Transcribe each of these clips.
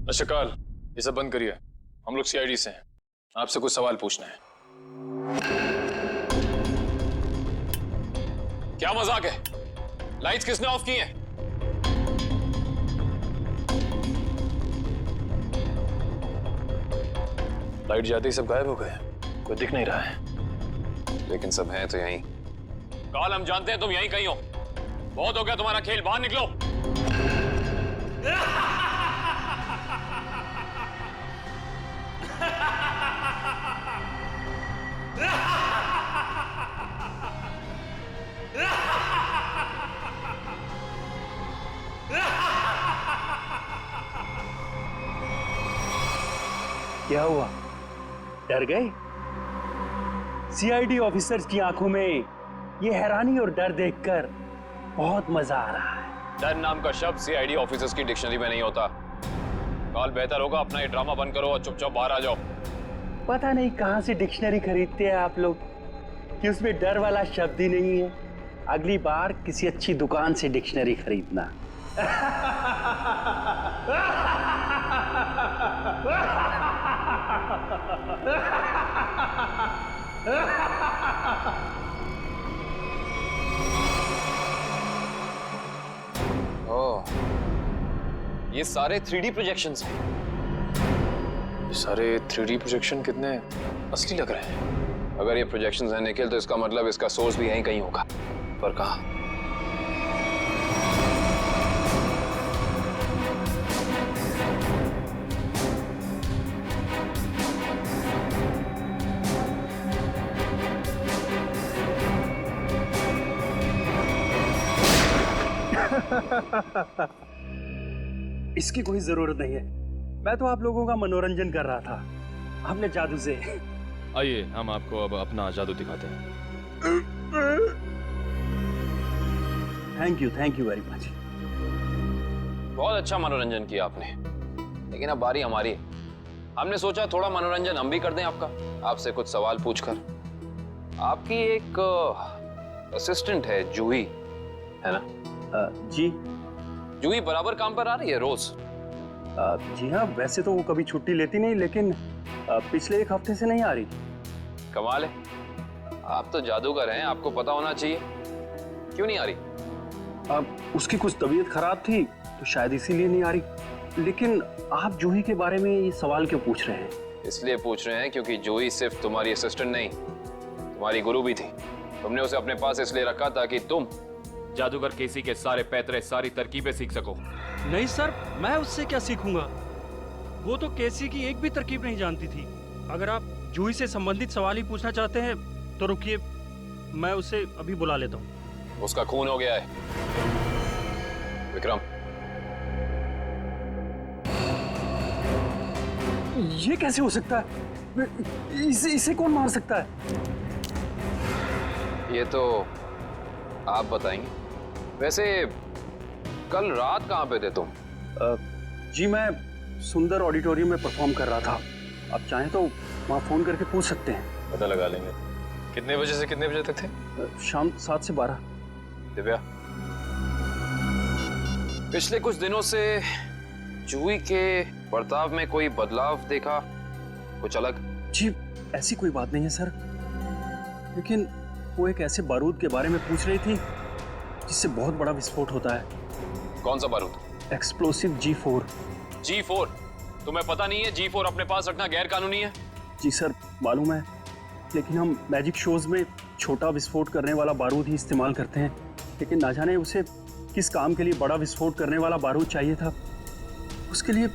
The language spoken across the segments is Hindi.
नशकाल, ये सब बंद करिए। हम लोग सीआईडी से हैं, आपसे कुछ सवाल पूछना है। क्या मजाक है? लाइट्स किसने ऑफ की हैं? लाइट जाते ही सब गायब हो गए, कोई दिख नहीं रहा है। लेकिन सब हैं तो यहीं। काल, हम जानते हैं तुम यहीं कहीं हो। बहुत हो गया तुम्हारा खेल, बाहर निकलो। क्या हुआ, डर गए? सीआईडी ऑफिसर्स की आंखों में ये हैरानी और डर देखकर बहुत मजा आ रहा है। डर नाम का शब्द सीआईडी ऑफिसर्स की डिक्शनरी में नहीं होता। काल, बेहतर होगा अपना ये ड्रामा बंद करो और चुपचाप बाहर आ जाओ। पता नहीं कहां से डिक्शनरी खरीदते हैं आप लोग कि उसमें डर वाला शब्द ही नहीं है। अगली बार किसी अच्छी दुकान से डिक्शनरी खरीदना। ओह, ये सारे 3D प्रोजेक्शंस हैं। ये सारे 3D प्रोजेक्शन कितने असली लग रहे हैं। अगर ये प्रोजेक्शंस हैं निखिल, तो इसका मतलब इसका सोर्स भी यहीं कहीं होगा। पर कहाँ? इसकी कोई जरूरत नहीं है, मैं तो आप लोगों का मनोरंजन कर रहा था हमने जादू से। आइए, हम आपको अब अपना जादू दिखाते हैं। Thank you very much. बहुत अच्छा मनोरंजन किया आपने, लेकिन अब बारी हमारी है। हमने सोचा थोड़ा मनोरंजन हम भी कर दें आपका, आपसे कुछ सवाल पूछकर। आपकी एक असिस्टेंट है जूही, है ना? जी। जूही बराबर काम पर आ रही है रोज? जी हाँ, वैसे तो वो कभी छुट्टी लेती नहीं, लेकिन पिछले एक हफ्ते से नहीं आ रही। कमाल है, आप तो जादूगर हैं, आपको पता होना चाहिए। क्यों नहीं आ रही? उसकी कुछ तबीयत खराब थी तो शायद इसीलिए नहीं आ रही। लेकिन आप जूही के बारे में ये सवाल क्यों पूछ रहे हैं? इसलिए पूछ रहे हैं क्योंकि जूही सिर्फ तुम्हारी असिस्टेंट नहीं, तुम्हारी गुरु भी थी। तुमने उसे अपने पास इसलिए रखा ताकि तुम जादूगर केसी के सारे पैतरे, सारी तरकीबें सीख सको। नहीं सर, मैं उससे क्या सीखूंगा? वो तो केसी की एक भी तरकीब नहीं जानती थी। अगर आप जूही से संबंधित सवाल ही पूछना चाहते हैं तो रुकिए, मैं उसे अभी बुला लेता हूँ। उसका खून हो गया है। विक्रम, ये कैसे हो सकता है? इसे कौन मार सकता है? ये तो आप बताएंगे। वैसे कल रात कहाँ पे थे तुम? जी, मैं सुंदर ऑडिटोरियम में परफॉर्म कर रहा था। आप चाहें तो वहाँ फोन करके पूछ सकते हैं। पता लगा लेंगे। कितने बजे से कितने बजे तक थे? शाम 7 से 12। दिव्या, पिछले कुछ दिनों से जूही के बर्ताव में कोई बदलाव देखा? कुछ अलग? जी, ऐसी कोई बात नहीं है सर, लेकिन वो एक ऐसे बारूद के बारे में पूछ रही थी जिससे बहुत बड़ा विस्फोट होता है। कौन सा बारूद? Explosive G4। G4? तुम्हें पता नहीं है G4 अपने पास रखना गैर कानूनी है? जी सर, मालूम है, लेकिन हम मैजिक शोज में छोटा विस्फोट करने वाला बारूद ही इस्तेमाल करते हैं। लेकिन ना जाने उसे किस काम के लिए बड़ा विस्फोट करने वाला बारूद चाहिए था। उसके लिए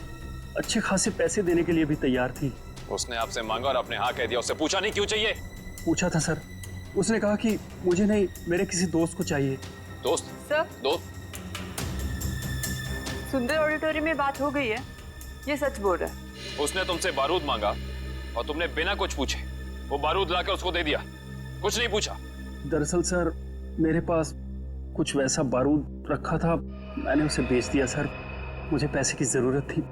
अच्छे खासे पैसे देने के लिए भी तैयार थी। उसने आपसे मांगा और आपने हाँ कह दिया। उससे पूछा नहीं क्यों चाहिए? पूछा था सर, उसने कहा कि मुझे नहीं, मेरे किसी दोस्त को चाहिए। दोस्त? सर, दोस्त? सुंदर ऑडिटोरियम में बात हो गई है, ये सच बोल रहा है। उसने तुमसे बारूद मांगा और तुमने बिना कुछ पूछे वो बारूद लाकर उसको दे दिया, कुछ नहीं पूछा। दरअसल सर, मेरे पास कुछ वैसा बारूद रखा था, मैंने उसे बेच दिया सर। मुझे पैसे की जरूरत थी।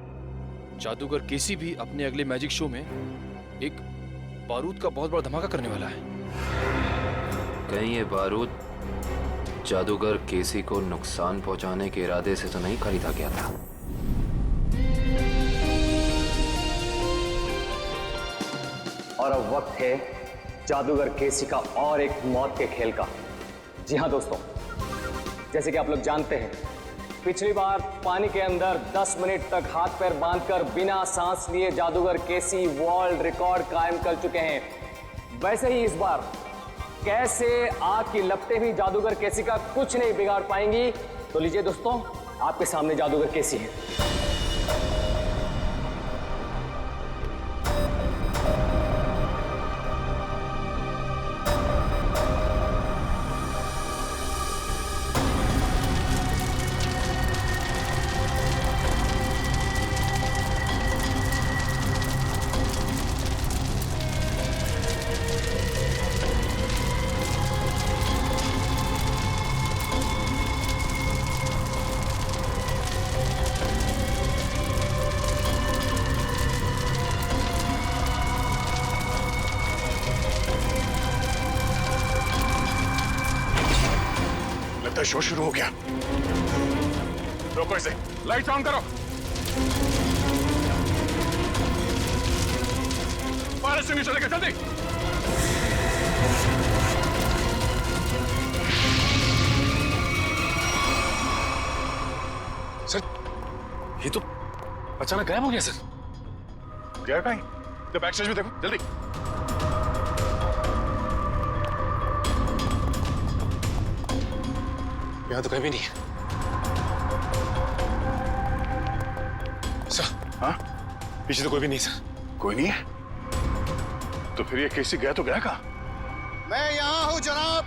जादूगर केसी भी अपने अगले मैजिक शो में एक बारूद का बहुत बड़ा धमाका करने वाला है। कहीं ये बारूद जादूगर केसी को नुकसान पहुंचाने के इरादे से तो नहीं खरीदा गया था? और अब वक्त है जादूगर केसी का और एक मौत के खेल का। जी हाँ दोस्तों, जैसे कि आप लोग जानते हैं, पिछली बार पानी के अंदर 10 मिनट तक हाथ पैर बांधकर बिना सांस लिए जादूगर केसी वर्ल्ड रिकॉर्ड कायम कर चुके हैं। वैसे ही इस बार कैसे आग की लपटें भी जादूगर केसी का कुछ नहीं बिगाड़ पाएंगी। तो लीजिए दोस्तों, आपके सामने जादूगर केसी है। शो शुरू हो गया। रोको इसे, लाइट ऑन करो। फायर से नीचे लेकर जल्दी। सर, ये तो अचानक गायब हो गया सर। गया कहीं? तो बैक स्टेज में देखो जल्दी। यहाँ तो कहीं भी नहीं है। सर, हाँ? पीछे तो कोई भी नहीं सर। कोई नहीं है? तो फिर ये केसी गया तो गया कहाँ? मैं यहाँ हूँ जनाब।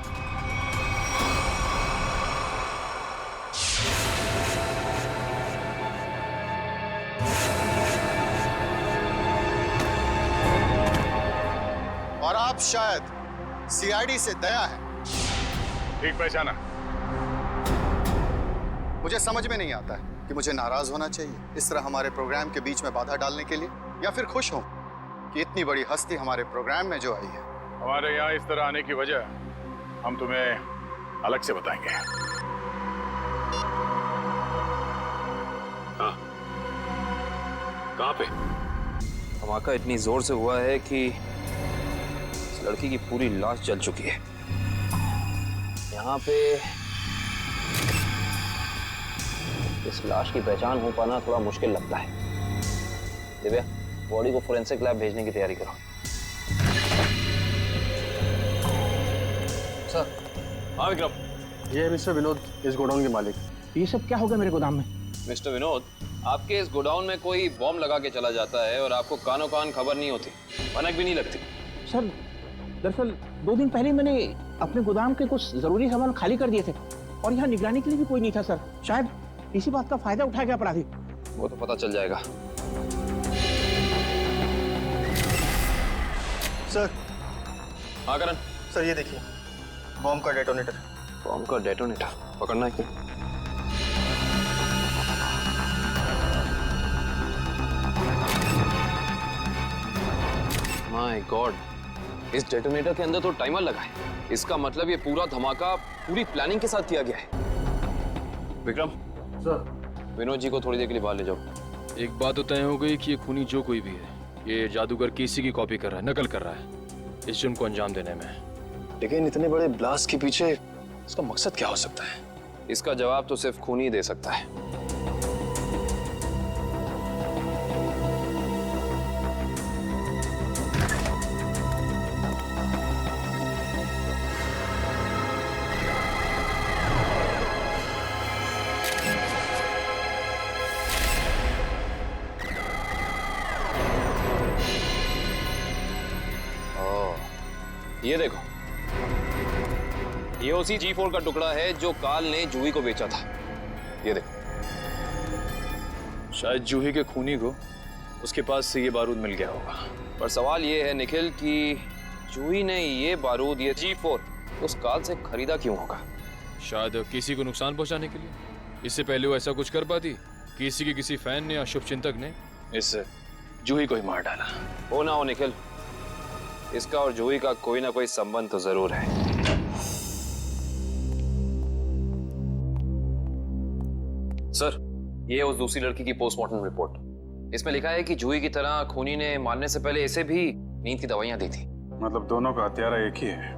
और आप शायद सीआईडी से दया है। ठीक पहचाना। मुझे समझ में नहीं आता है कि मुझे नाराज होना चाहिए इस तरह हमारे प्रोग्राम के बीच में बाधा डालने के लिए, या फिर खुश हूं कि इतनी बड़ी हस्ती हमारे प्रोग्राम में जो आई है। हमारे यहाँ इस तरह आने की वजह हम तुम्हें अलग से बताएंगे। हाँ, कहाँ पे? धमाका इतनी जोर से हुआ है कि इस लड़की की पूरी लाश जल चुकी है। यहाँ पे इस लाश की पहचान हो पाना थोड़ा मुश्किल लगता है। दिव्या, बॉडी को फोरेंसिक लैब भेजने की तैयारी करो। सर। हाँ विक्रम। ये मिस्टर विनोद, इस गोडाउन के मालिक। ये सब क्या होगा मेरे गोदाम में? मिस्टर विनोद, आपके इस गोडाउन में कोई बॉम्ब लगा के चला जाता है और आपको कानो कान खबर नहीं होती, भनक भी नहीं लगती। सर, दरअसल 2 दिन पहले मैंने अपने गोदाम के कुछ जरूरी सामान खाली कर दिए थे और यहाँ निगरानी के लिए भी कोई नहीं था सर। शायद इसी बात का फायदा उठा गया अपराधी। वो तो पता चल जाएगा। सर। हाँ करण। सर ये देखिए, बॉम्ब का डेटोनेटर। बॉम्ब का डेटोनेटर पकड़ना है क्या? माय गॉड, इस डेटोनेटर के अंदर तो टाइमर लगा है। इसका मतलब ये पूरा धमाका पूरी प्लानिंग के साथ किया गया है। विक्रम सर, विनोद जी को थोड़ी देर के लिए बाहर ले जाओ। एक बात तो तय हो गई कि ये खूनी जो कोई भी है, ये जादूगर केसी की कॉपी कर रहा है, नकल कर रहा है इस जुर्म को अंजाम देने में। लेकिन इतने बड़े ब्लास्ट के पीछे इसका मकसद क्या हो सकता है? इसका जवाब तो सिर्फ खूनी दे सकता है। ये देखो, ये उसी G4 का टुकड़ा है जो काल ने जूही को बेचा था। ये देखो। शायद जूही के खूनी को उसके पास से ये बारूद मिल गया होगा। पर सवाल ये है निखिल कि जूही ने ये बारूद, ये G4 उस काल से खरीदा क्यों होगा? शायद किसी को नुकसान पहुंचाने के लिए। इससे पहले वो ऐसा कुछ कर पाती? किसी के किसी फैन ने या शुभ चिंतक ने इस जूही को ही मार डाला। हो ना हो निखिल, इसका और जूही का कोई ना कोई संबंध तो जरूर है। सर, ये उस दूसरी लड़की की पोस्टमार्टम रिपोर्ट। इसमें लिखा है कि जूही की तरह खूनी ने मारने से पहले इसे भी नींद की दवाइयां दी थी। मतलब दोनों का हत्यारा एक ही है।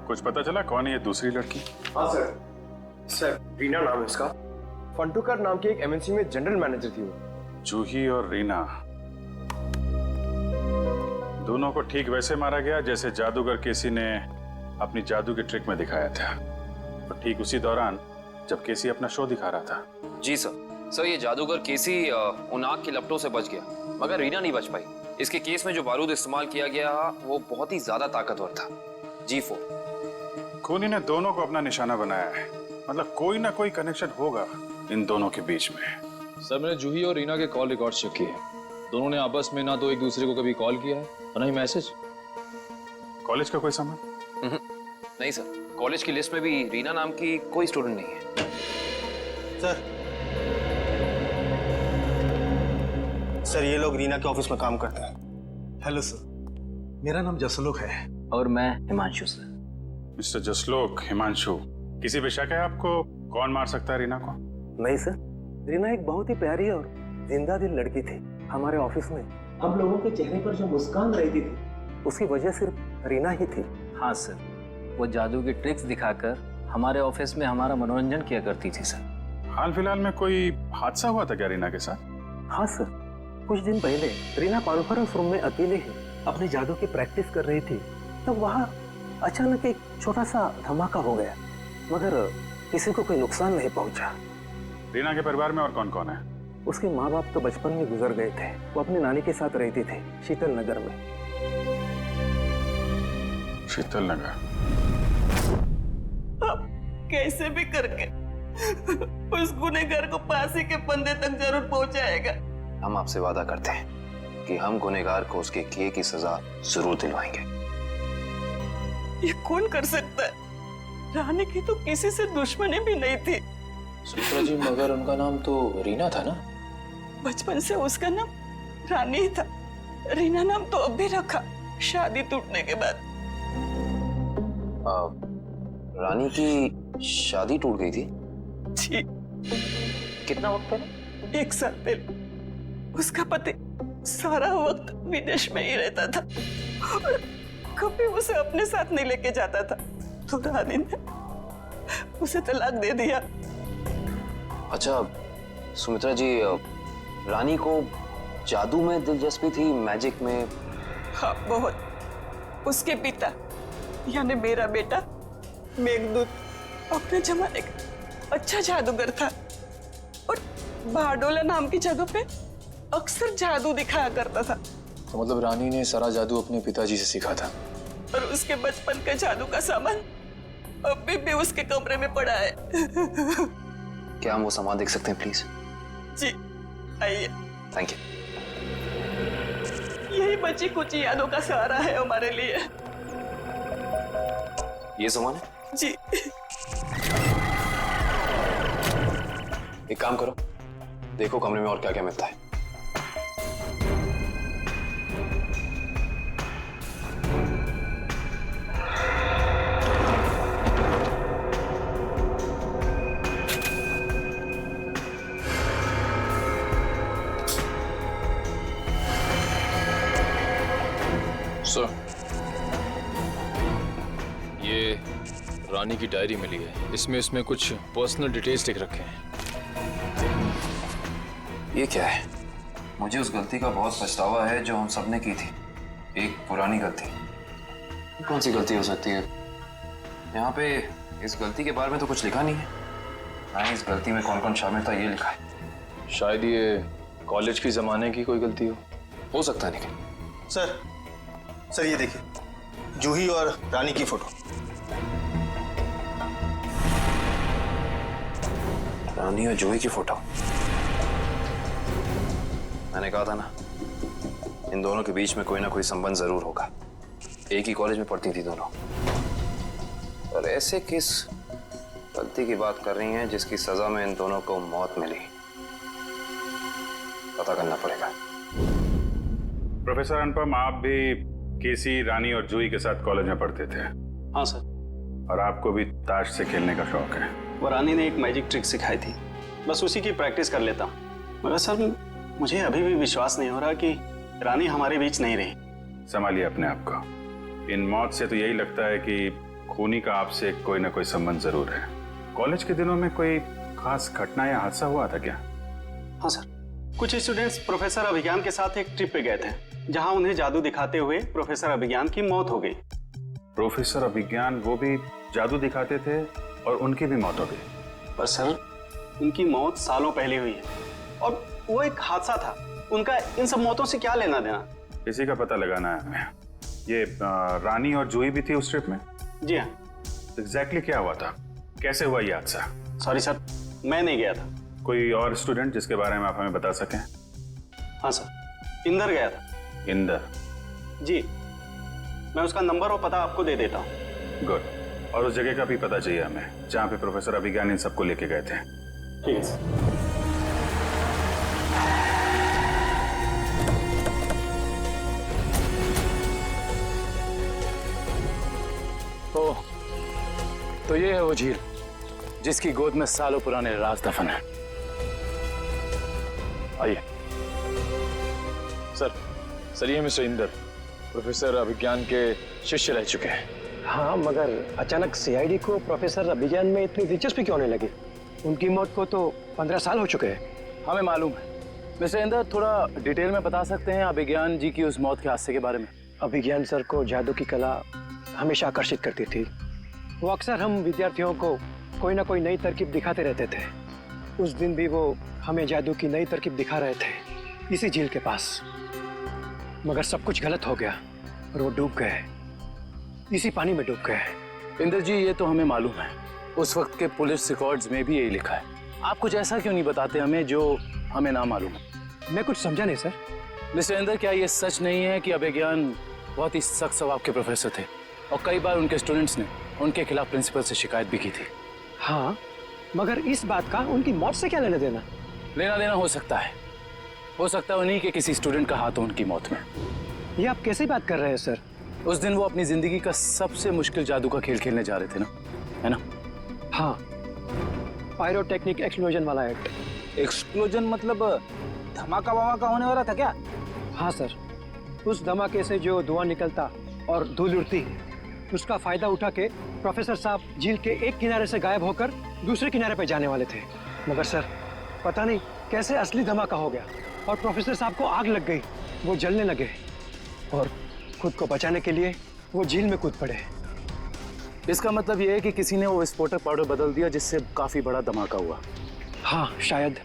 कुछ पता चला कौन है ये दूसरी लड़की? हाँ सर, रीना नाम है इसका। फंटूकर नाम की एक एमएनसी में जनरल मैनेजर थी वो। जूही और रीना दोनों को ठीक वैसे मारा गया जैसे जादूगर केसी ने अपनी जादू के ट्रिक में दिखाया था, और ठीक उसी दौरान जब केसी अपना शो दिखा रहा था। जी सर, ये जादूगर केसी उन आग की लपटों से बच गया, मगर रीना नहीं बच पाई। इसके केस में जो बारूद इस्तेमाल किया गया वो बहुत ही ज्यादा ताकतवर था, G4। खूनी ने दोनों को अपना निशाना बनाया है, मतलब कोई ना कोई कनेक्शन होगा इन दोनों के बीच में। सर मैंने जूही और रीना के कॉल रिकॉर्ड चेक किए हैं। दोनों ने आपस में ना तो एक दूसरे को कभी कॉल किया है और ना ही मैसेज। कॉलेज का कोई संबंध? नहीं सर, कॉलेज की लिस्ट में भी रीना नाम की कोई स्टूडेंट नहीं है। सर ये लोग रीना के ऑफिस में काम करते हैं। हेलो सर, मेरा नाम जसलोक है। और मैं हिमांशु सर। मिस्टर जसलोक, हिमांशु, किसी पे शक है आपको? कौन मार सकता है रीना को? नहीं सर, रीना एक बहुत ही प्यारी और जिंदा दिल लड़की थी। हमारे ऑफिस में हम लोगों के चेहरे पर जो मुस्कान रहती थी उसकी वजह सिर्फ रीना ही थी। हाँ सर, वो जादू की ट्रिक्स दिखाकर हमारे ऑफिस में हमारा मनोरंजन किया करती थी सर। हाल फिलहाल में कोई हादसा हुआ था क्या रीना के साथ? हाँ सर, कुछ दिन पहले रीना कॉन्फ्रेंस रूम में अकेले ही अपने जादू की प्रैक्टिस कर रही थी, तो वहाँ अचानक एक छोटा सा धमाका हो गया, मगर किसी को कोई नुकसान नहीं पहुंचा। रीना के परिवार में और कौन कौन है? उसके माँ बाप तो बचपन में गुजर गए थे। वो अपनी नानी के साथ रहती थी शीतल नगर में। शीतल नगर? अब कैसे भी करके उस गुनहगार को फांसी के फंदे तक जरूर पहुंचाएगा। हम आपसे वादा करते हैं कि हम गुनहगार को उसके किए की सजा जरूर दिलवाएंगे। ये कौन कर सकता है? रानी की तो किसी से दुश्मनी भी नहीं थी। सुमित्रा जी, मगर उनका नाम तो रीना था ना? बचपन से उसका नाम रानी ही था। रीना नाम तो अब भी रखा, शादी टूटने के बाद। रानी की शादी टूट गई थी? जी। कितना वक्त पहले? 1 साल पहले। उसका पति सारा वक्त विदेश में ही रहता था और कभी उसे अपने साथ नहीं लेके जाता था, तो रानी ने उसे तलाक दे दिया। अच्छा सुमित्रा जी, रानी को जादू में दिलचस्पी थी, मैजिक में? हाँ बहुत। उसके पिता यानी मेरा बेटा मेघदूत अपने जमाने का अच्छा जादूगर था और बारडोला नाम की जगह पे अक्सर जादू दिखाया करता था। तो मतलब रानी ने सारा जादू अपने पिताजी से सीखा था? और उसके बचपन का जादू का सामान अभी भी उसके कमरे में पड़ा है। क्या हम वो सामान देख सकते हैं प्लीज? जी आइए। Thank you. यही बची कुछ यादों का सहारा है हमारे लिए। ये सामान है? जी। एक काम करो, देखो कमरे में और क्या क्या मिलता है। सर, ये रानी की डायरी मिली है। इसमें कुछ पर्सनल डिटेल्स लिख रखे हैं। ये क्या है? मुझे उस गलती का बहुत पछतावा है जो हम सबने की थी, एक पुरानी गलती। कौन सी गलती हो सकती है? यहाँ पे इस गलती के बारे में तो कुछ लिखा नहीं है, ना इस गलती में कौन कौन शामिल था ये लिखा है। शायद ये कॉलेज की जमाने की कोई गलती हो सकता है। निखिल सर ये देखिए, जूही और रानी की फोटो। रानी और जूही की फोटो? मैंने कहा था ना, इन दोनों के बीच में कोई ना कोई संबंध जरूर होगा। एक ही कॉलेज में पढ़ती थी दोनों, और ऐसे किस गलती की बात कर रही हैं जिसकी सजा में इन दोनों को मौत मिली? पता करना पड़ेगा। प्रोफेसर अनुपम, आप भी केसी, रानी और जूही के साथ कॉलेज में पढ़ते थे? हाँ सर। और आपको भी ताश से खेलने का शौक है? वो रानी ने एक मैजिक ट्रिक सिखाई थी, बस उसी की प्रैक्टिस कर लेता हूँ। मगर सर मुझे अभी भी विश्वास नहीं हो रहा कि रानी हमारे बीच नहीं रही। संभालिए अपने आप को। इन मौत से तो यही लगता है कि खूनी का आपसे कोई ना कोई संबंध जरूर है। कॉलेज के दिनों में कोई खास घटना या हादसा हुआ था क्या? हाँ सर, कुछ स्टूडेंट्स प्रोफेसर अभिज्ञान के साथ एक ट्रिप पे गए थे, जहां उन्हें जादू दिखाते हुए प्रोफेसर अभिज्ञान की मौत हो गई। प्रोफेसर अभिज्ञान वो भी जादू दिखाते थे और उनकी भी मौत हो गई? पर सर, उनकी मौत सालों पहले हुई है और वो एक हादसा था। उनका इन सब मौतों से क्या लेना देना? इसी का पता लगाना है हमें। ये रानी और जूही भी थी उस ट्रिप में? जी हाँ। एग्जैक्टली क्या हुआ था? कैसे हुआ ये हादसा? सॉरी सर, मैं नहीं गया था। कोई और स्टूडेंट जिसके बारे में आप हमें बता सकें? हाँ सर, इंदर गया था। इंदर? जी, मैं उसका नंबर और पता आपको दे देता हूँ। गुड। और उस जगह का भी पता चाहिए हमें जहाँ पे प्रोफेसर अभिज्ञान इन सबको लेके गए थे। ठीक है सर। तो ये है वो झील जिसकी गोद में सालों पुराने राज दफन है। आइए। सर ये मिस्टर इंदर प्रोफेसर अभिज्ञान के शिष्य रह चुके हैं। हाँ, मगर अचानक सीआईडी को प्रोफेसर अभिज्ञान में इतनी दिलचस्पी क्यों नहीं लगी? उनकी मौत को तो 15 साल हो चुके हैं। हमें मालूम है। मिस्टर इंदर, थोड़ा डिटेल में बता सकते हैं अभिज्ञान जी की उस मौत के हादसे के बारे में? अभिज्ञान सर को जादू की कला हमेशा आकर्षित करती थी। वो अक्सर हम विद्यार्थियों को कोई ना कोई नई तरकीब दिखाते रहते थे। उस दिन भी वो हमें जादू की नई तरकीब दिखा रहे थे इसी झील के पास। मगर सब कुछ गलत हो गया और वो डूब गए, इसी पानी में डूब गए। इंदर जी, ये तो हमें मालूम है। उस वक्त के पुलिस रिकॉर्ड्स में भी यही लिखा है। आप कुछ ऐसा क्यों नहीं बताते हमें जो हमें ना मालूम है? मैं कुछ समझा नहीं सर। मिस्टर इंदर, क्या ये सच नहीं है कि अभिज्ञान बहुत ही सख्त स्वभाव के प्रोफेसर थे और कई बार उनके स्टूडेंट्स ने उनके खिलाफ प्रिंसिपल से शिकायत भी की थी? हाँ, मगर इस बात का उनकी मौत से क्या लेना देना? लेना देना हो सकता है उन्हीं के किसी स्टूडेंट का हाथ हो उनकी मौत में। ये आप कैसे बात कर रहे हैं सर? उस दिन वो अपनी जिंदगी का सबसे मुश्किल जादू का खेल खेलने जा रहे थे ना, है ना? हाँ, पायरोटेक्निक एक्सप्लोजन वाला एक्ट। एक्सप्लोजन मतलब धमाका वमाका होने वाला था क्या? हाँ सर, उस धमाके से जो धुआं निकलता और धूल उड़ती, उसका फायदा उठा के प्रोफेसर साहब झील के एक किनारे से गायब होकर दूसरे किनारे पर जाने वाले थे। मगर सर, पता नहीं कैसे असली धमाका हो गया और प्रोफेसर साहब को आग लग गई। वो जलने लगे और खुद को बचाने के लिए वो झील में कूद पड़े। इसका मतलब ये है कि किसी ने वो विस्फोटक पाउडर बदल दिया जिससे काफी बड़ा धमाका हुआ। हाँ, शायद।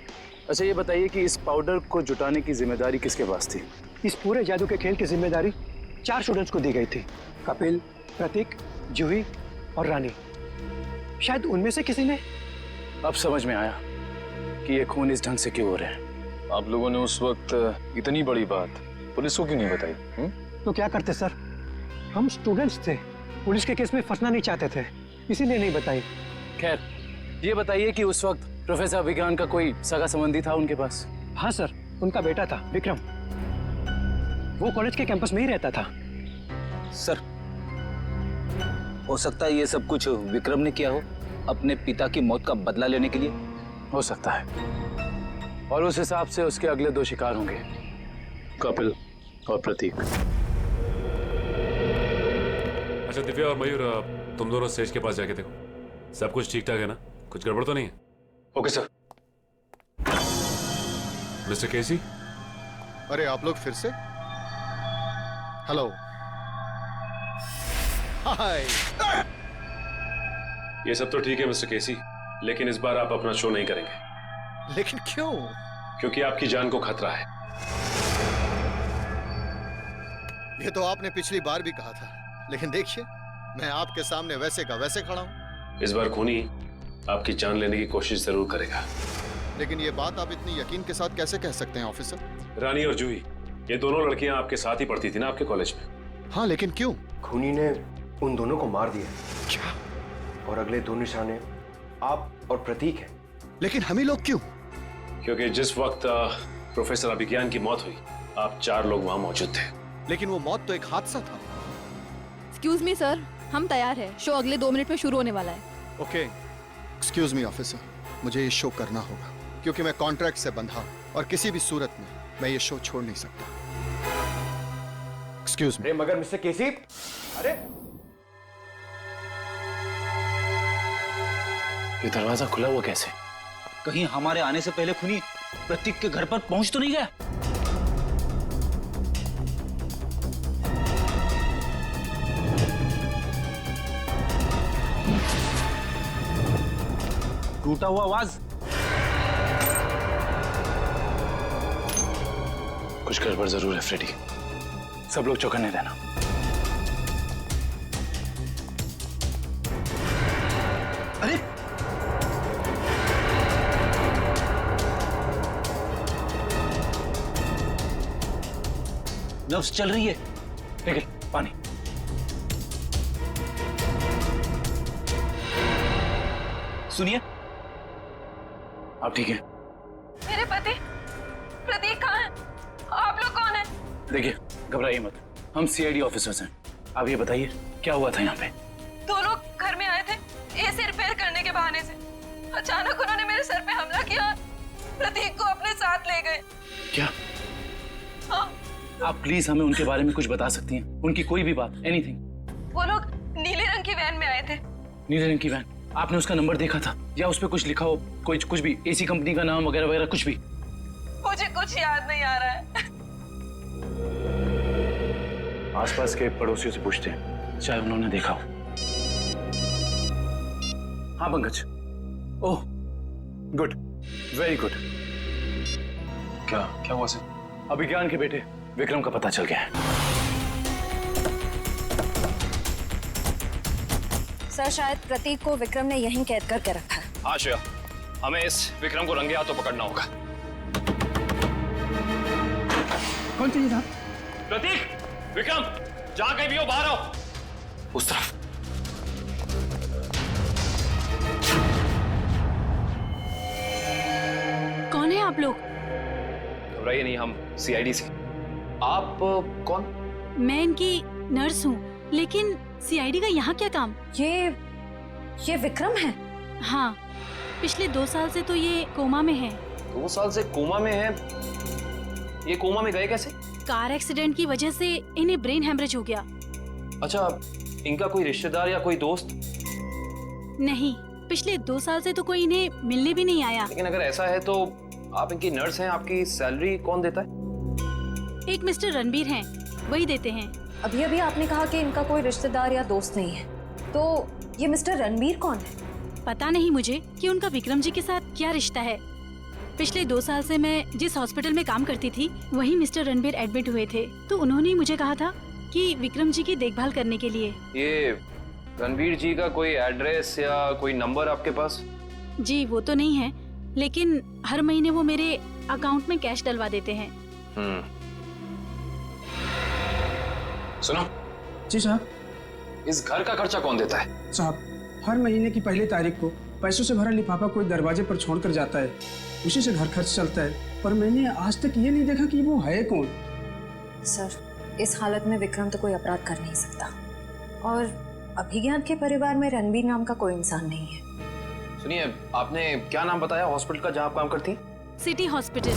अच्छा, ये बताइए कि इस पाउडर को जुटाने की जिम्मेदारी किसके पास थी? इस पूरे जादू के खेल की जिम्मेदारी 4 स्टूडेंट्स को दी गई थी। कपिल, प्रतीक, जूही और रानी। शायद उनमें से किसी ने। अब समझ में आया कि ये खून इस ढंग से क्यों हो रहे हैं। आप लोगों ने उस वक्त इतनी बड़ी बात पुलिस को क्यों नहीं बताई? तो क्या करते सर, हम स्टूडेंट्स थे, पुलिस के केस में फंसना नहीं चाहते थे, इसीलिए नहीं बताई। खैर, ये बताइए कि उस वक्त प्रोफेसर अभिज्ञान का कोई सगा संबंधी था उनके पास? हाँ सर, उनका बेटा था विक्रम। वो कॉलेज के कैंपस में ही रहता था। सर, हो सकता है ये सब कुछ विक्रम ने किया हो अपने पिता की मौत का बदला लेने के लिए। हो सकता है, और उस हिसाब से उसके अगले 2 शिकार होंगे, कपिल और प्रतीक। अच्छा दिव्या और मयूर, तुम दोनों स्टेज के पास जाके देखो सब कुछ ठीक ठाक है ना, कुछ गड़बड़ तो नहीं है? Okay sir. मिस्टर केसी। अरे आप लोग फिर से? हेलो, हाय। ये सब तो ठीक है मिस्टर केसी, लेकिन इस बार आप अपना शो नहीं करेंगे। लेकिन क्यों? क्योंकि आपकी जान को खतरा है। ये तो आपने पिछली बार भी कहा था, लेकिन देखिए मैं आपके सामने वैसे का वैसे खड़ा हूं। इस बार खूनी आपकी जान लेने की कोशिश जरूर करेगा। लेकिन ये बात आप इतनी यकीन के साथ कैसे कह सकते हैं ऑफिसर? रानी और जूही, ये दोनों लड़कियां आपके साथ ही पढ़ती थी ना आपके कॉलेज में? हाँ, लेकिन क्यों? खूनी ने उन दोनों को मार दिया। क्या? और अगले 2 निशाने आप और प्रतीक हैं। लेकिन हम ही लोग क्यों? क्योंकि जिस वक्त प्रोफेसर अभिज्ञान की मौत हुई, आप 4 लोग वहां मौजूद थे। लेकिन वो मौत तो एक हादसा था। एक्सक्यूज मी सर, हम तैयार हैं। शो अगले 2 मिनट में शुरू होने वाला है। ओके, एक्सक्यूज मी ऑफिसर, मुझे ये शो करना होगा क्योंकि मैं कॉन्ट्रैक्ट से बंधा हूं। और किसी भी सूरत में मैं ये शो छोड़ नहीं सकता। Excuse me. मगर मिस्टर केसी, अरे ये दरवाजा खुला हुआ कैसे? कहीं हमारे आने से पहले खूनी प्रतीक के घर पर पहुंच तो नहीं गया? टूटा हुआ आवाज। कुछ गड़बड़ जरूर है फ्रेडी, सब लोग चौकन्ने रहना। अरे नब्ज चल रही है। लेकिन पानी। सुनिए, आप ठीक हैं? मेरे पति प्रतीक कहाँ है? आप लोग कौन हैं? देखिए, घबराइए मत, हम सीआईडी ऑफिसर्स हैं। आप ये बताइए क्या हुआ था यहाँ पे? दो लोग घर में आए थे एसी रिपेयर करने के बहाने से। अचानक उन्होंने मेरे सर पे हमला किया, प्रतीक को अपने साथ ले गए। क्या? हाँ। आप प्लीज हमें उनके बारे में कुछ बता सकती हैं? उनकी कोई भी बात, एनीथिंग। वो लोग नीले रंग की वैन में आए थे। नीले रंग की वैन? आपने उसका नंबर देखा था या उस पर कुछ लिखा हो? कुछ भी, एसी कंपनी का नाम वगैरह वगैरह कुछ भी? मुझे कुछ याद नहीं आ रहा है। आसपास के पड़ोसियों से पूछते हैं, चाहे उन्होंने देखा हो। हाँ Pankaj. Oh good, very good. क्या हुआ सर? अभिज्ञान के बेटे विक्रम का पता चल गया है। सर शायद प्रतीक को विक्रम ने यहीं कैद करके रखा है। हाँ श्रेया, हमें इस विक्रम को रंगे हाथों पकड़ना होगा। कौन चाहिए था? प्रतीक, विक्रम, जहां कहीं भी हो बाहर आओ। उस तरफ। कौन है आप लोग? घबराइए नहीं, हम सीआईडी से। आप कौन? मैं इनकी नर्स हूँ, लेकिन सीआईडी का यहाँ क्या काम? ये विक्रम है? हाँ, पिछले 2 साल से तो ये कोमा में है। 2 साल से कोमा में है? ये कोमा में गए कैसे? कार एक्सीडेंट की वजह से इन्हें ब्रेन हेमरेज हो गया। अच्छा, इनका कोई रिश्तेदार या कोई दोस्त? नहीं, पिछले 2 साल से तो कोई इन्हें मिलने भी नहीं आया। लेकिन अगर ऐसा है तो आप इनकी नर्स हैं, आपकी सैलरी कौन देता है? एक मिस्टर रणबीर हैं, वही देते हैं। अभी अभी आपने कहा कि इनका कोई रिश्तेदार या दोस्त नहीं है, तो ये मिस्टर रणबीर कौन है? पता नहीं मुझे कि उनका विक्रम जी के साथ क्या रिश्ता है। पिछले 2 साल से मैं जिस हॉस्पिटल में काम करती थी, वहीं मिस्टर रणबीर एडमिट हुए थे, तो उन्होंने मुझे कहा था कि विक्रम जी की देखभाल करने के लिए। ये रणबीर जी का कोई एड्रेस या कोई नंबर आपके पास? जी वो तो नहीं है, लेकिन हर महीने वो मेरे अकाउंट में कैश डलवा देते हैं। सुनो जी साहब। इस घर का खर्चा कौन देता है? साहब, हर महीने की पहली तारीख को पैसों से भरा लिफाफा कोई दरवाजे पर छोड़कर जाता है, उसी से घर खर्च चलता है। पर मैंने आज तक ये नहीं देखा कि वो है कौन। सर, इस हालत में विक्रम तो कोई अपराध कर नहीं सकता, और अभिज्ञान के परिवार में रणबीर नाम का कोई इंसान नहीं है। सुनिए, आपने क्या नाम बताया हॉस्पिटल का जहाँ आप काम करती? City hospital.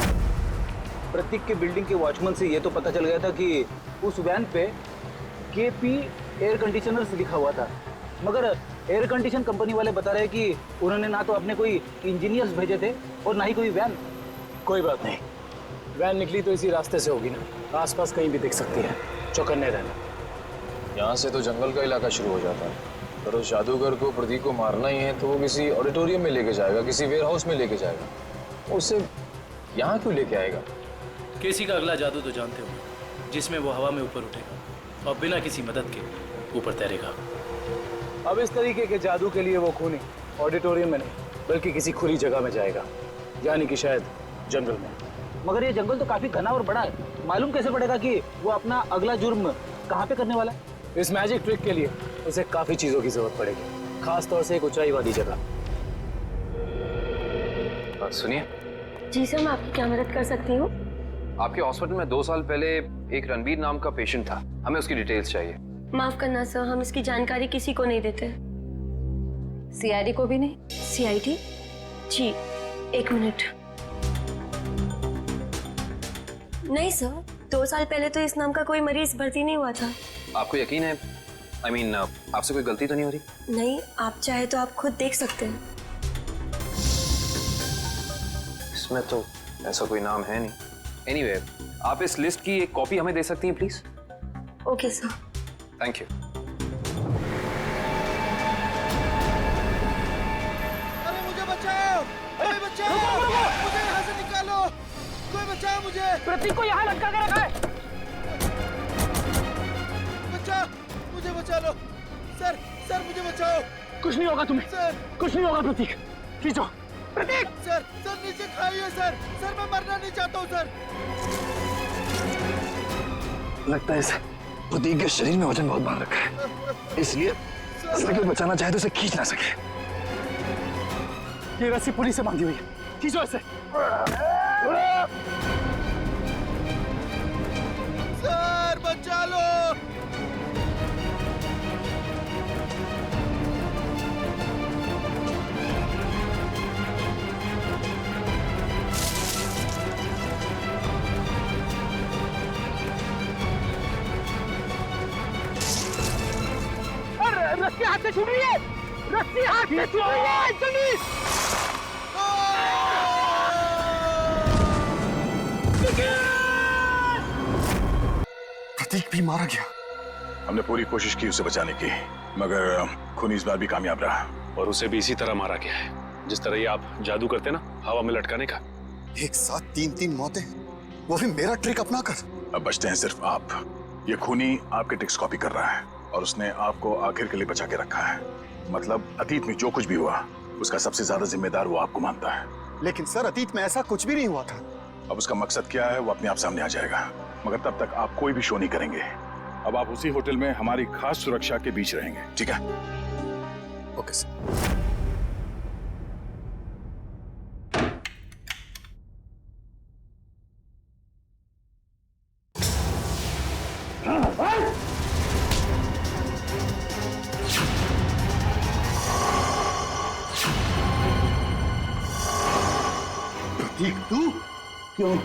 प्रतीक के बिल्डिंग के वॉचमैन से ये तो पता चल गया था कि उस वैन पे KP एयर कंडीशनर्स लिखा हुआ था, मगर एयर कंडीशन कंपनी वाले बता रहे कि उन्होंने ना तो अपने कोई इंजीनियर्स भेजे थे और ना ही कोई वैन। कोई बात नहीं, वैन निकली तो इसी रास्ते से होगी ना, आसपास कहीं भी दिख सकती है। चौकन्ने रहना। यहाँ से तो जंगल का इलाका शुरू हो जाता है, पर उस जादूगर को प्रतीक को मारना ही है तो वो किसी ऑडिटोरियम में लेके जाएगा, किसी वेयर हाउस में लेके जाएगा। उसे यहाँ क्यों लेके आएगा? केसी का अगला जादू तो जानते हो, जिसमें वो हवा में ऊपर उठेगा और बिना किसी मदद के ऊपर तैरेगा। अब इस तरीके के जादू के लिए वो खूनी ऑडिटोरियम में नहीं बल्कि किसी खुली जगह में जाएगा, यानी कि शायद जंगल में। मगर ये जंगल तो काफी घना और बड़ा है, मालूम कैसे पड़ेगा कि वो अपना अगला जुर्म कहाँ पे करने वाला है? इस मैजिक ट्रिक के लिए उसे काफी चीजों की जरूरत पड़ेगी, खास तौर से एक ऊंचाई वाली जगह। सुनिए जी सर, मैं आपकी क्या मदद कर सकती हूँ? आपके हॉस्पिटल में 2 साल पहले एक रणबीर नाम का पेशेंट था, हमें उसकी डिटेल्स चाहिए। माफ करना सर, हम इसकी जानकारी किसी को नहीं देते। CID को भी नहीं? CID? जी, 1 मिनट। नहीं सर, 2 साल पहले तो इस नाम का कोई मरीज भर्ती नहीं हुआ था। आपको यकीन है? I mean, आपसे कोई गलती तो नहीं हो रही? नहीं, आप चाहे तो आप खुद देख सकते हैं। इसमें तो ऐसा कोई नाम है नहीं। Anyway, आप इस लिस्ट की एक कॉपी हमें दे सकती हैं please? Okay sir. Thank you. अरे मुझे बचाओ! अरे बचाओ! मुझे यहाँ से निकालो! कोई बचाओ मुझे! प्रतीक को यहाँ लटका के रखा है। बचाओ! मुझे बचा लो! सर, सर मुझे बचाओ! कुछ नहीं होगा तुम्हें। सर! कुछ नहीं होगा प्रतीक। खींचो। प्रतीक! सर, सर नीचे खाइए सर! सर मैं मरना नहीं चाहता हूँ सर! लगता है इस प्रतीक के शरीर में वजन बहुत बांध रखा है, इसलिए साइकिल बचाना चाहे तो इसे खींच ना सके। ये रस्सी पुलिस से बांधी हुई है, खींचो इसे। सर बचा लो! रस्सी हाथ से छूट रही है, रस्सी हाथ से छूट रही है, जल्दी! प्रतीक भी मारा गया। हमने पूरी कोशिश की उसे बचाने की, मगर खूनी इस बार भी कामयाब रहा। और उसे भी इसी तरह मारा गया है, जिस तरह ये आप जादू करते ना, हवा में लटकाने का। एक साथ 3-3 मौतें, वो भी मेरा ट्रिक अपनाकर। अब बचते हैं सिर्फ आप। ये खूनी आपके ट्रिक्स कॉपी कर रहा है और उसने आपको आखिर के लिए बचा के रखा है। मतलब अतीत में जो कुछ भी हुआ, उसका सबसे ज्यादा जिम्मेदार वो आपको मानता है। लेकिन सर, अतीत में ऐसा कुछ भी नहीं हुआ था। अब उसका मकसद क्या है वो अपने आप सामने आ जाएगा, मगर तब तक आप कोई भी शो नहीं करेंगे। अब आप उसी होटल में हमारी खास सुरक्षा के बीच रहेंगे, ठीक है? Okay sir. प्रतीक, तू क्यों?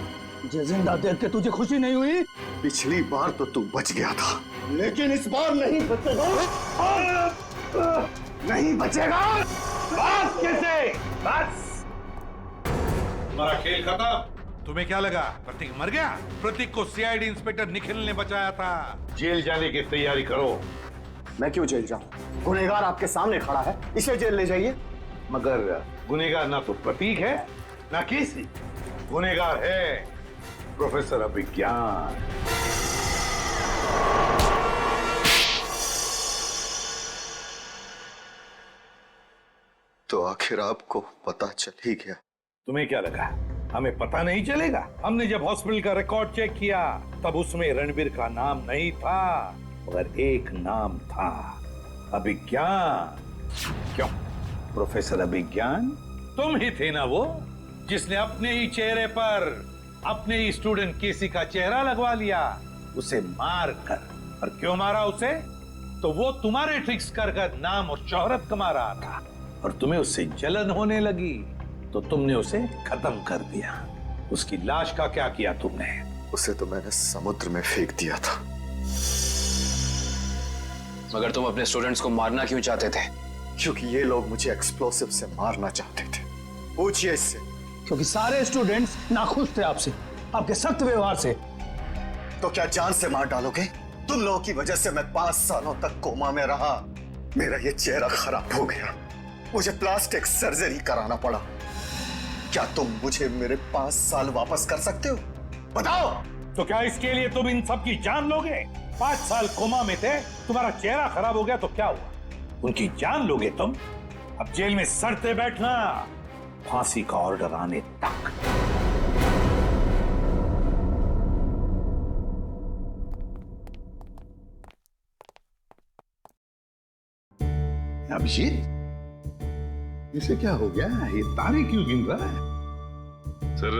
जिंदा देख के तुझे खुशी नहीं हुई? पिछली बार तो तू बच गया था, लेकिन इस बार नहीं बचेगा। नहीं बचेगा। बस कैसे? बस तुम्हारा खेल खत्म। तुम्हें क्या लगा प्रतीक मर गया? प्रतीक को सीआईडी इंस्पेक्टर निखिल ने बचाया था। जेल जाने की तैयारी करो। मैं क्यों जेल जाऊं? गुनहगार आपके सामने खड़ा है, इसे जेल ले जाइए। मगर गुनहगार ना तो प्रतीक है ना केसी, गुनहगार है प्रोफेसर अभिज्ञान। तो आखिर आपको पता चल ही गया। तुम्हें क्या लगा हमें पता नहीं चलेगा? हमने जब हॉस्पिटल का रिकॉर्ड चेक किया तब उसमें रणबीर का नाम नहीं था, मगर एक नाम था, अभिज्ञान। क्यों प्रोफेसर अभिज्ञान? तुम ही थे ना वो जिसने अपने ही चेहरे पर अपने ही स्टूडेंट केसी का चेहरा लगवा लिया, उसे मार कर। और क्यों मारा उसे? तो वो तुम्हारे ट्रिक्स कर नाम और शोहरत कमा रहा था और तुम्हें उससे जलन होने लगी, तो तुमने उसे खत्म कर दिया। उसकी लाश का क्या किया तुमने? उसे तो मैंने समुद्र में फेंक दिया था। मगर तुम अपने स्टूडेंट्स को मारना क्यों चाहते थे? क्योंकि ये लोग मुझे एक्सप्लोसिव से मारना चाहते थे। पूछिए इससे। क्योंकि सारे स्टूडेंट्स नाखुश थे आपसे, आपके सख्त व्यवहार से। तो क्या जान से मार डालोगे? तुम लोगों की वजह से मैं 5 सालों तक कोमा में रहा। मेरा ये चेहरा खराब हो गया, मुझे प्लास्टिक सर्जरी कराना पड़ा। क्या तुम मुझे मेरे 5 साल वापस कर सकते हो? बताओ। तो क्या इसके लिए तुम इन सब की जान लोगे? 5 साल कोमा में थे, तुम्हारा चेहरा खराब हो गया तो क्या हुआ? उनकी जान लोगे तुम? अब जेल में सड़ते बैठना, फांसी का ऑर्डर आने तक। अभिजीत, इसे क्या हो गया? ये तारे क्यों गिन रहा है? सर,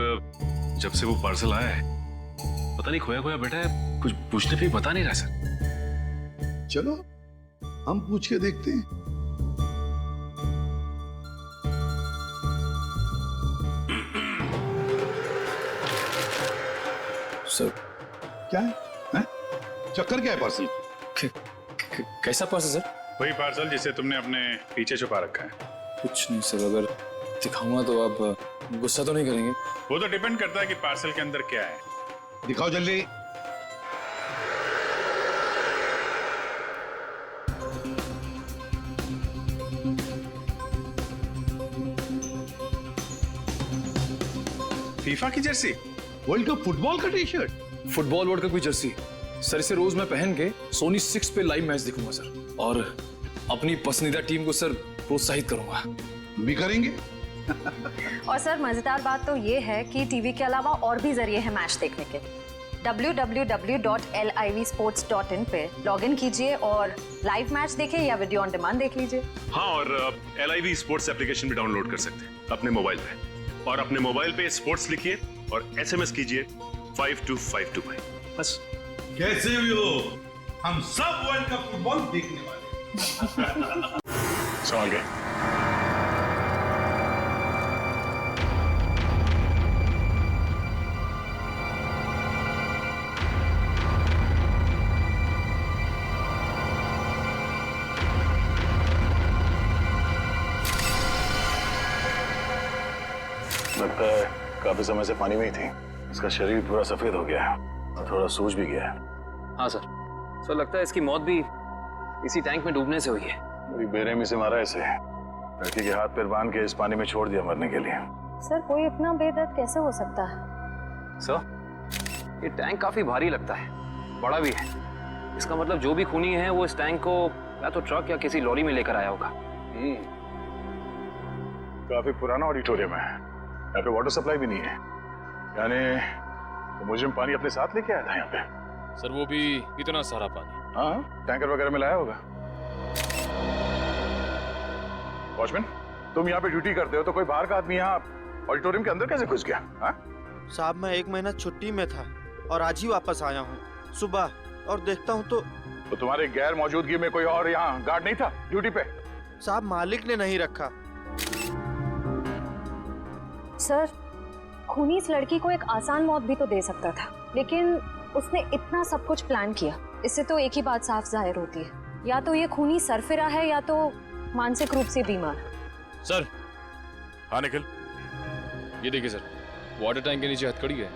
जब से वो पार्सल आया है पता नहीं खोया खोया बैठा है, कुछ पूछने पे बता नहीं रहा सर। चलो हम पूछ के देखते हैं। सर क्या है? चक्कर क्या है पार्सल? कैसा पार्सल सर? वही पार्सल जिसे तुमने अपने पीछे छुपा रखा है। कुछ नहीं सर, अगर दिखाऊंगा तो आप गुस्सा तो नहीं करेंगे? वो तो डिपेंड करता है कि पार्सल के अंदर क्या है। दिखाओ जल्दी। फीफा की जर्सी, वर्ल्ड कप फुटबॉल का T shirt. Football world cup की जर्सी सर, इसे रोज मैं पहन के सोनी 6 पे लाइव मैच देखूंगा सर, और अपनी पसंदीदा टीम को सर प्रोत्साहित करूंगा। भी करेंगे। और सर मजेदार बात तो ये है कि टीवी के अलावा और भी जरिए हैं मैच देखने के। www.livsports.in पे लॉगिन कीजिए और लाइव मैच देखिए या वीडियो ऑन डिमांड देख लीजिए। हाँ, और LIV स्पोर्ट्स एप्लीकेशन भी डाउनलोड कर सकते हैं अपने मोबाइल पे, और अपने मोबाइल पे स्पोर्ट्स लिखिए और SMS कीजिए 52525। बस। कैसे हो? हम सब वर्ल्ड कप फुटबॉल देखने वाले। संभाल गए। लगता है काफी समय से पानी में ही थी। इसका शरीर पूरा सफेद हो गया है और थोड़ा सूज भी गया है। हाँ सर, लगता है इसकी मौत भी इसी टैंक में डूबने से हुई है। अभी बेरहमी से मारा इसे, लड़की के हाथ पैर बांध के इस पानी में छोड़ दिया मरने के लिए। सर कोई इतना बेदर्द कैसे हो सकता है? सर, ये टैंक काफी भारी लगता है, बड़ा भी है। इसका मतलब जो भी खूनी है वो इस टैंक को या तो ट्रक या किसी लॉरी में लेकर आया होगा। काफी पुराना ऑडिटोरियम है, यहाँ पे वाटर सप्लाई भी नहीं है, यानी तो मुजरिम पानी अपने साथ लेके आया था यहाँ पे। सर वो भी इतना सारा पानी? हाँ, टैंकर वगैरह में लाया होगा। वॉचमैन, तुम यहाँ पे ड्यूटी करते हो तो कोई बाहर का आदमी यहाँ ऑडिटोरियम के अंदर कैसे घुस गया? हाँ? साहब मैं 1 महीना छुट्टी में था और आज ही वापस आया हूँ सुबह, और देखता हूँ तो तुम्हारे गैर मौजूदगी में कोई और यहाँ गार्ड नहीं था ड्यूटी पे? साहब मालिक ने नहीं रखा। सर खूनी इस लड़की को एक आसान मौत भी तो दे सकता था, लेकिन उसने इतना सब कुछ प्लान किया। इससे तो एक ही बात साफ जाहिर होती है, या तो ये खूनी सरफिरा है या तो मानसिक रूप से बीमार। सर। हाँ निखिल, ये देखिए सर, वाटर टैंक के नीचे हथकड़ी है।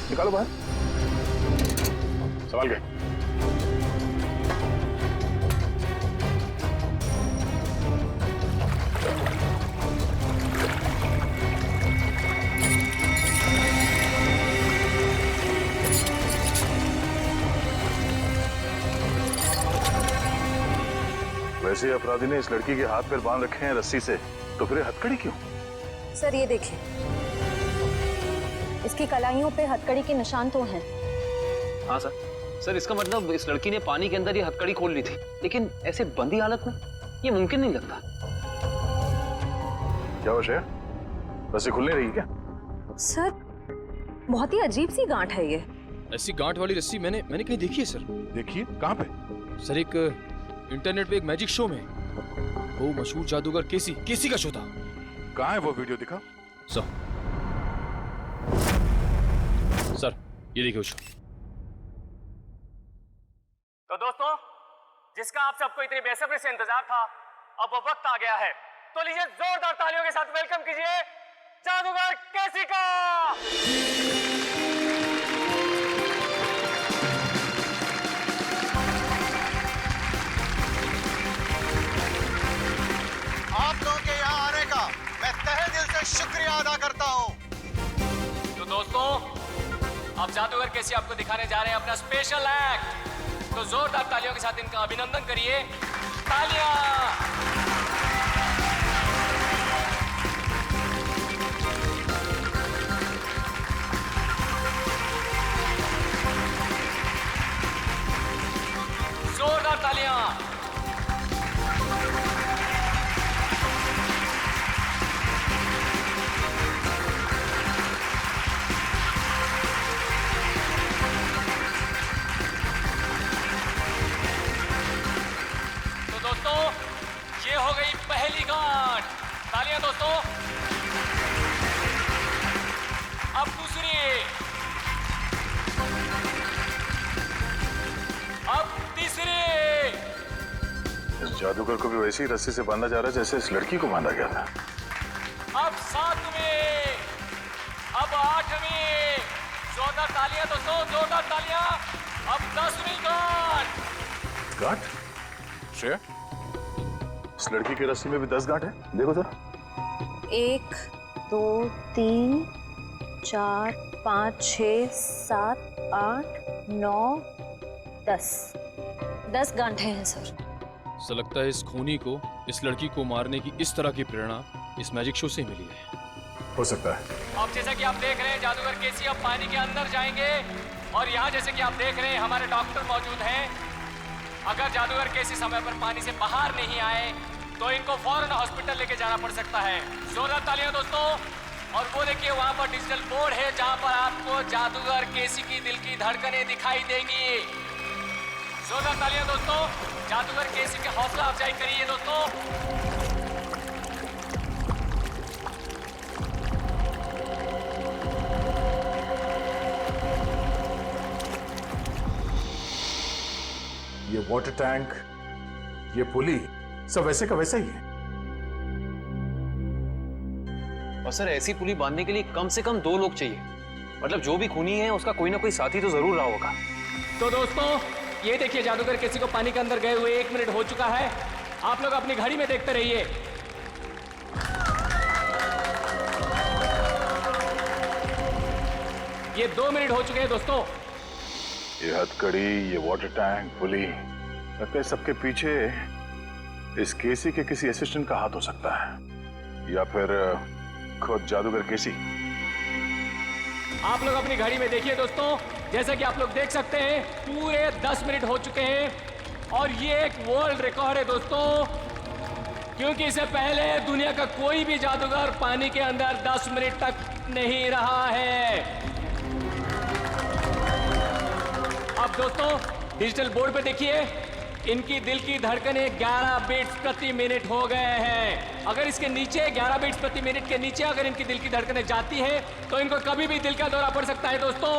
निकालो बाहर। संभाल गए। वैसे अपराधी ने इस लड़की के हाथ पैर बांध रखे हैं रस्सी से, तो फिर हथकड़ी क्यों? सर ये देखिए, इसकी कलाइयों पे हथकड़ी के निशान तो हैं। हाँ सर, इसका मतलब इस लड़की ने पानी के अंदर ये हथकड़ी खोल ली थी, लेकिन ऐसे बंदी हालत में ये मुमकिन नहीं लगता। क्या हुआ श्रेया, रस्सी खुल नहीं रही क्या? सर बहुत ही अजीब सी गांठ है ये। ऐसी गांठ वाली रस्सी मैंने कहीं देखी है सर। देखिए कहाँ पे? सर एक इंटरनेट पे एक मैजिक शो में, वो मशहूर जादूगर केसी का शो था। कहाँ है वो वीडियो? दिखा सर, ये देखिए शो। तो दोस्तों, जिसका आप सबको इतनी बेसब्री से इंतजार था, अब वो वक्त आ गया है। तो लीजिए जोरदार तालियों के साथ वेलकम कीजिए जादूगर केसी का। आप लोगों के यहाँ आने का मैं तहे दिल से शुक्रिया अदा करता हूँ। तो दोस्तों, अब जादूगर केसी आपको दिखाने जा रहे हैं अपना स्पेशल एक्ट। तो जोरदार तालियों के साथ इनका अभिनंदन करिए। तालियां। जोरदार तालियां। जादूगर को भी वैसी रस्सी से बांधा जा रहा है जैसे इस लड़की को बांधा गया था। अब 7वीं, अब 8वीं, जोरदार तालियां दोस्तों, जोरदार तालियां। अब 10वीं गांठ। गांठ? श्रेया, इस लड़की की रस्सी में भी 10 गांठ है, देखो जरा। 1 2 3 4 5 6 7 8 9 10 गांठें हैं सर। ऐसा लगता है इस खूनी को इस लड़की को मारने की इस तरह की प्रेरणा इस मैजिक शो से मिली है। हो सकता है। अब जैसा कि आप देख रहे हैं जादूगर केसी अब पानी के अंदर जाएंगे और यहाँ जैसे कि आप देख रहे हैं हमारे डॉक्टर मौजूद हैं। अगर जादूगर केसी समय पर पानी से बाहर नहीं आए तो इनको फौरन हॉस्पिटल लेके जाना पड़ सकता है। जोरदार तालियां दोस्तों। और वो देखिए वहाँ पर डिजिटल बोर्ड है जहाँ पर आपको जादूगर केसी की दिल की धड़कनें दिखाई देंगी। जोरदार तालियां दोस्तों। जादूगर केसी की हौसला अफजाई करिए दोस्तों। ये वाटर टैंक, ये पुली, सब वैसे का वैसा ही है। और सर ऐसी पुली बांधने के लिए कम से कम 2 लोग चाहिए। मतलब जो भी खूनी है उसका कोई ना कोई साथी तो जरूर रहा होगा। तो दोस्तों ये देखिए जादूगर केसी को पानी के अंदर गए हुए 1 मिनट हो चुका है। आप लोग अपनी घड़ी में देखते रहिए। ये 2 मिनट हो चुके हैं दोस्तों। ये हथकड़ी, ये वाटर टैंक, पुली, लगता है सबके पीछे इस केसी के किसी असिस्टेंट का हाथ हो सकता है या फिर खुद जादूगर केसी। आप लोग अपनी घड़ी में देखिए दोस्तों। जैसा कि आप लोग देख सकते हैं पूरे 10 मिनट हो चुके हैं और ये एक वर्ल्ड रिकॉर्ड है दोस्तों, क्योंकि इससे पहले दुनिया का कोई भी जादूगर पानी के अंदर 10 मिनट तक नहीं रहा है। अब दोस्तों डिजिटल बोर्ड पे देखिए इनकी दिल की धड़कनें 11 बीट्स प्रति मिनट हो गए हैं। अगर इसके नीचे 11 बीट्स प्रति मिनट के नीचे अगर इनकी दिल की धड़कनें जाती हैं तो इनको कभी भी दिल का दौरा पड़ सकता है दोस्तों।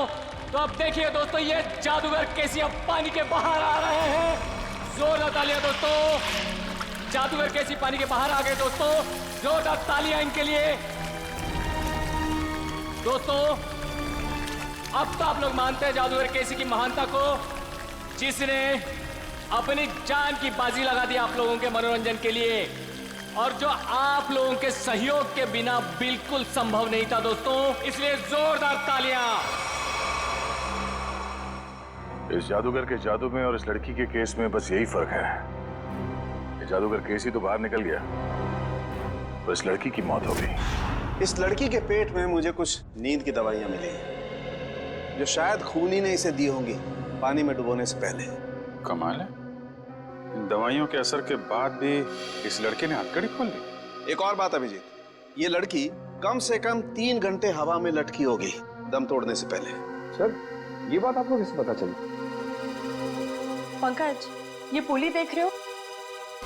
तो अब देखिए दोस्तों ये जादूगर केसी अब पानी के बाहर आ रहे हैं। जोरदार तालियां दोस्तों। जादूगर केसी पानी के बाहर आ गए दोस्तों। जोरदार तालियां इनके लिए दोस्तों। अब तो आप लोग मानते हैं जादूगर केसी की महानता को, जिसने अपनी जान की बाजी लगा दी आप लोगों के मनोरंजन के लिए और जो आप लोगों के सहयोग के बिना बिल्कुल संभव नहीं था दोस्तों। इसलिए जोरदार तालियां। इस जादूगर के जादू में और इस लड़की के केस में बस यही फर्क है। ये जादूगर केसी तो बाहर निकल गया पर इस लड़की की मौत हो गई। इस लड़की के पेट में मुझे कुछ नींद की दवाइयां मिली जो शायद खूनी ने इसे दी होंगी पानी में डुबोने से पहले। कमाल है, इन दवाइयों के असर के बाद भी इस लड़के ने हथकड़ी खोल ली। एक और बात अभिजीत, ये लड़की कम से कम 3 घंटे हवा में लटकी होगी दम तोड़ने से पहले। सर ये बात आपको किससे पता चली? पंकज ये पुली देख रहे हो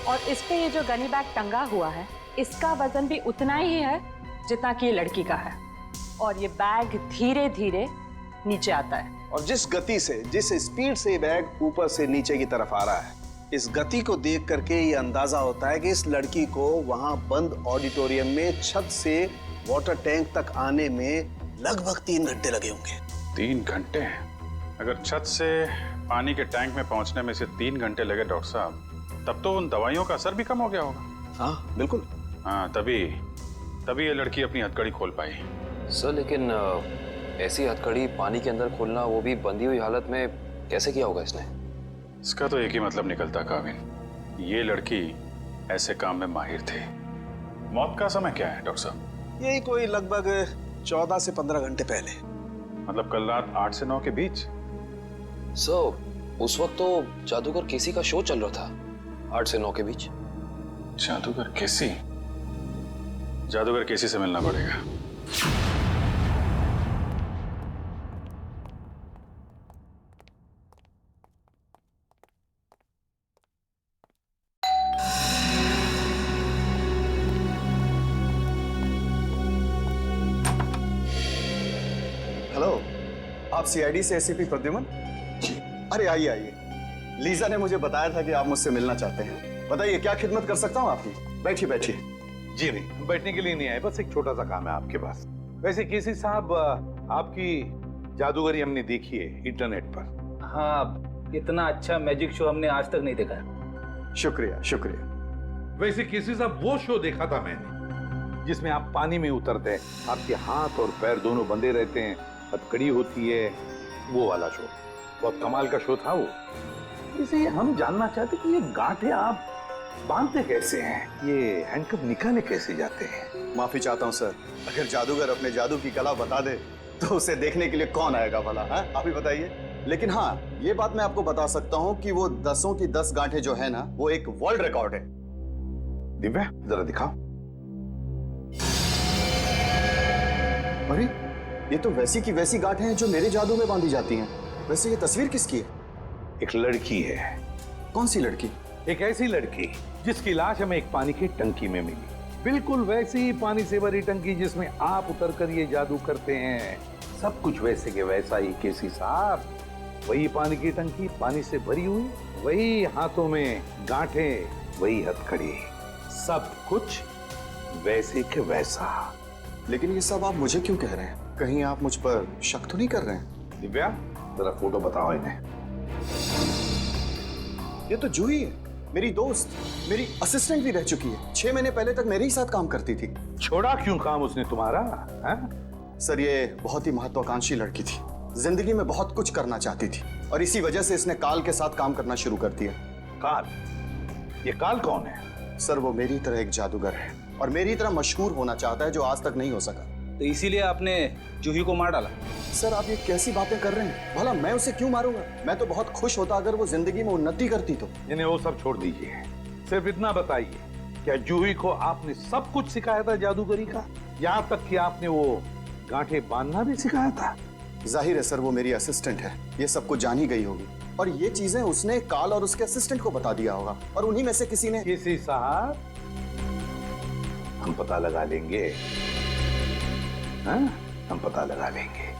और इस पे ये जो गनी बैग टंगा हुआ है इसका वजन भी उतना ही है जितना कि ये लड़की का है और ये बैग धीरे धीरे नीचे आता है। और जिस गति से, जिस स्पीड से बैग ऊपर से नीचे की तरफ आ रहा है, इस गति को देख करके ये अंदाजा होता है कि इस लड़की को वहां बंद ऑडिटोरियम में छत से वाटर टैंक तक आने में लगभग 3 घंटे लगे होंगे। 3 घंटे? अगर छत से पानी के टैंक में पहुंचने में से 3 घंटे लगे डॉक्टर साहब, तब तो उन दवाइयों का असर भी कम हो गया होगा। हाँ बिल्कुल। हाँ तभी ये लड़की अपनी हथकड़ी खोल पाई। सर लेकिन ऐसी हथकड़ी पानी के अंदर खोलना, वो भी बंधी हुई हालत में, कैसे किया होगा इसने? इसका तो एक ही मतलब निकलता काविन, ये लड़की ऐसे काम में माहिर थी। मौत का समय क्या है डॉक्टर साहब? यही कोई लगभग 14 से 15 घंटे पहले। मतलब कल रात 8 से 9 के बीच? सर उस वक्त तो जादूगर केसी का शो चल रहा था 8 से 9 के बीच। जादूगर केसी? जादूगर केसी से मिलना पड़ेगा। हेलो, आप सीआईडी से एसीपी प्रद्युमन? अरे आइए आइए। लीजा ने मुझे बताया था कि आप मुझसे मिलना चाहते हैं बताइए क्या खिदमत कर सकता हूँ आपकी? बैठिए बैठिए। जी नहीं, बैठने के लिए नहीं आए, बस एक छोटा सा काम है आपके पास। वैसे केसी साहब, आपकी जादूगरी हमने देखी है इंटरनेट पर। हाँ, इतना अच्छा मैजिक शो हमने आज तक नहीं देखा है। शुक्रिया शुक्रिया। वैसे केसी साहब, वो शो देखा था मैंने जिसमें आप पानी में उतरते हैं, आपके हाथ और पैर दोनों बंधे रहते हैं, हथकड़ी होती है, वो वाला शो बहुत कमाल का शो था वो। इसे हम जानना चाहते कि ये गांठें आप बांधते कैसे हैं, ये हैंडकफ निकाले कैसे जाते हैं? माफी चाहता हूँ सर, अगर जादूगर अपने जादू की कला बता दे तो उसे देखने के लिए कौन आएगा भला? हाँ, आप ही बताइए। लेकिन हाँ, ये बात मैं आपको बता सकता हूँ कि वो 10 की 10 गांठें जो है ना, वो एक वर्ल्ड रिकॉर्ड है। दिव्या, जरा दिखाओ। अरे, ये तो वैसी की वैसी गांठें हैं जो मेरे जादू में बांधी जाती हैं। वैसे ये तस्वीर किसकी है? एक लड़की है। कौन सी लड़की? एक ऐसी लड़की जिसकी लाश हमें एक पानी की टंकी में मिली, बिल्कुल वैसी ही पानी से भरी टंकी जिसमें आप उतरकर ये जादू करते हैं। सब कुछ वैसे के वैसा ही केसी साहब। वही पानी की टंकी पानी से भरी हुई, वही हाथों में गांठें, वही हथकड़ी, सब कुछ वैसे के वैसा। लेकिन ये सब आप मुझे क्यों कह रहे हैं? कहीं आप मुझ पर शक तो नहीं कर रहे हैं? दिव्या, जरा फोटो बताओ इन्हें। ये तो जूही है, मेरी दोस्त, मेरी असिस्टेंट भी रह चुकी है। 6 महीने पहले तक मेरे ही साथ काम करती थी। छोड़ा क्यों काम उसने तुम्हारा? सर, ये बहुत ही महत्वाकांक्षी लड़की थी, जिंदगी में बहुत कुछ करना चाहती थी और इसी वजह से इसने काल के साथ काम करना शुरू कर दिया। काल? ये काल कौन है? सर, वो मेरी तरह एक जादूगर है और मेरी तरह मशहूर होना चाहता है, जो आज तक नहीं हो सका। तो इसीलिए आपने जूही को मार डाला? सर, आप ये कैसी बातें कर रहे हैं? भला मैं उसे क्यों मारूंगा? मैं तो बहुत खुश होता अगर वो जिंदगी में उन्नति करती तो। इन्हें वो सब छोड़ दीजिए, सिर्फ इतना बताइए, क्या जूही को आपने सब कुछ सिखाया था जादूगरी का? यहाँ तक कि आपने वो गांठें बांधना भी सिखाया था? जाहिर है सर, वो मेरी असिस्टेंट है, ये सब कुछ जान ही गई होगी और ये चीजें उसने काल और उसके असिस्टेंट को बता दिया होगा और उन्हीं में से किसी ने। किसी साहब, हम पता लगा लेंगे। हाँ, हम पता लगा लेंगे।